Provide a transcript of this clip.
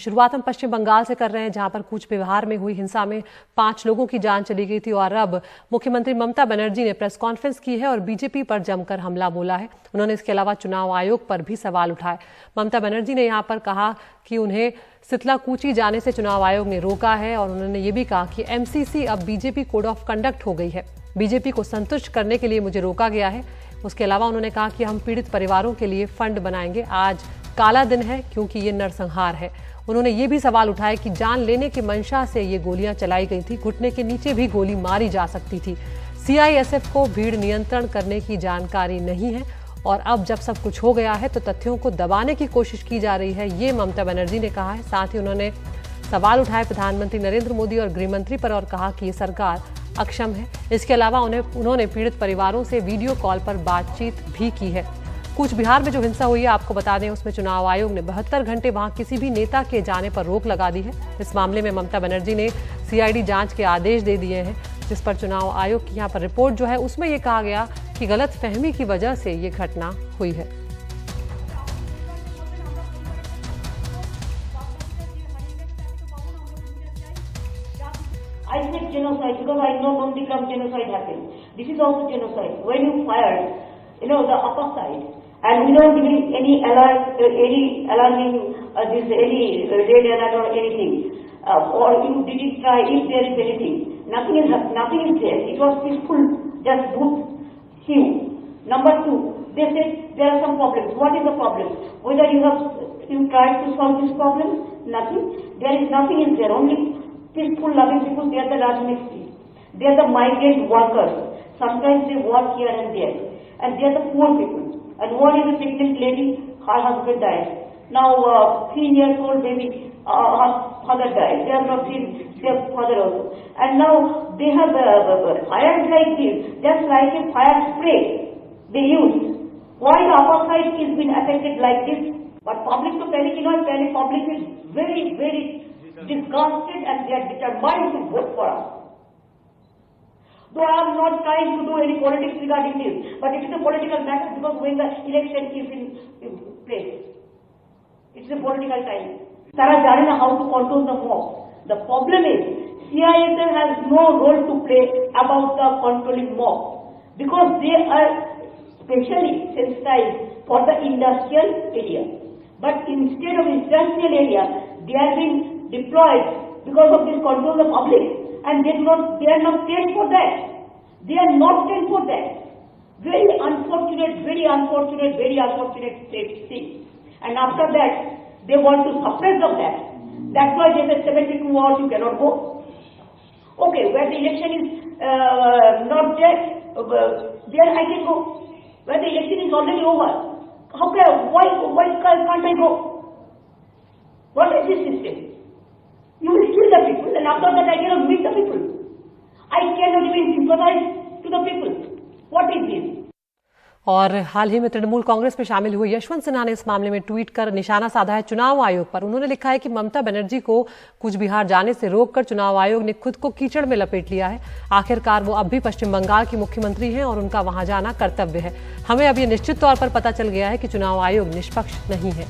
शुरुआत हम पश्चिम बंगाल से कर रहे हैं, जहां पर कूच बिहार में हुई हिंसा में 5 लोगों की जान चली गई थी और अब मुख्यमंत्री ममता बनर्जी ने प्रेस कॉन्फ्रेंस की है और बीजेपी पर जमकर हमला बोला है। उन्होंने इसके अलावा चुनाव आयोग पर भी सवाल उठाए। ममता बनर्जी ने यहां पर कहा कि उन्हें सितलाकूची जाने से चुनाव आयोग ने रोका है और उन्होंने ये भी कहा कि एमसीसी अब बीजेपी कोड ऑफ कंडक्ट हो गई है। बीजेपी को संतुष्ट करने के लिए मुझे रोका गया है। उसके अलावा उन्होंने कहा कि हम पीड़ित परिवारों के लिए फंड बनाएंगे। आज काला दिन है क्योंकि ये नरसंहार है। उन्होंने ये भी सवाल उठाया कि जान लेने की मंशा से ये गोलियां चलाई गई थी, घुटने के नीचे भी गोली मारी जा सकती थी। सीआईएसएफ को भीड़ नियंत्रण करने की जानकारी नहीं है और अब जब सब कुछ हो गया है तो तथ्यों को दबाने की कोशिश की जा रही है, ये ममता बनर्जी ने कहा है। साथ ही उन्होंने सवाल उठाए प्रधानमंत्री नरेंद्र मोदी और गृहमंत्री पर और कहा कि ये सरकार अक्षम है। इसके अलावा उन्होंने पीड़ित परिवारों से वीडियो कॉल पर बातचीत भी की है। कूच बिहार में जो हिंसा हुई है, आपको बता दें, उसमें चुनाव आयोग ने 72 घंटे वहां किसी भी नेता के जाने पर रोक लगा दी है। इस मामले में ममता बनर्जी ने सीआईडी जांच के आदेश दे दिए हैं, जिस पर चुनाव आयोग की यहाँ पर रिपोर्ट जो है उसमें ये कहा गया कि गलतफहमी की वजह से ये घटना हुई है। I said genocide because I know Nandikram genocide happened. This is also genocide. When you fired, the upper side, and without giving any alert, any alarming, any red alert or anything, or you didn't try if there is anything. Nothing is there. It was peaceful, just booth queue. Number 2, they said there are some problems. What is the problem? Whether you tried to solve this problem? Nothing. There is nothing is there. Only peaceful, loving people. They are the Rajmistri. They are the migrant workers. Sometimes they work here and there, and they are the poor people. And one is a pregnant lady. Her husband died. Now 3-year-old baby, her father died. They are not their father also. And now they have fires like this, just like a fire spray they use. Why the upper side is been affected like this? But public to panic, public is very, very disgusted and they are determined to vote for us. Though I am not trying to do any politics regarding this, but it is a political matter because when the election is in place, it's a political time. Tara jane na how to control the mob. The problem is CISL has no role to play about the controlling mob because they are specially sensitized for the industrial area. But instead of industrial area, they are being deployed because of this control of the public, and they are not trained for that. They are not trained for that. Very unfortunate thing. And after that, they want to suppress of that. That's why they said 72 hours you cannot go. Okay, where the election is not there, there I can go. Where the election is already over, why can't I go? What is this system? You will kill the people, and after that I cannot meet the people. I cannot even sympathize to the people. What is this? और हाल ही में तृणमूल कांग्रेस में शामिल हुए यशवंत सिन्हा ने इस मामले में tweet कर निशाना साधा है चुनाव आयोग पर। उन्होंने लिखा है कि ममता बनर्जी को कूच बिहार जाने से रोककर चुनाव आयोग ने खुद को कीचड़ में लपेट लिया है। आखिरकार वो अब भी पश्चिम बंगाल की मुख्यमंत्री हैं और उनका वहां जाना कर्तव्य है। हमें अब ये निश्चित तौर पर पता चल गया है कि चुनाव आयोग निष्पक्ष नहीं है।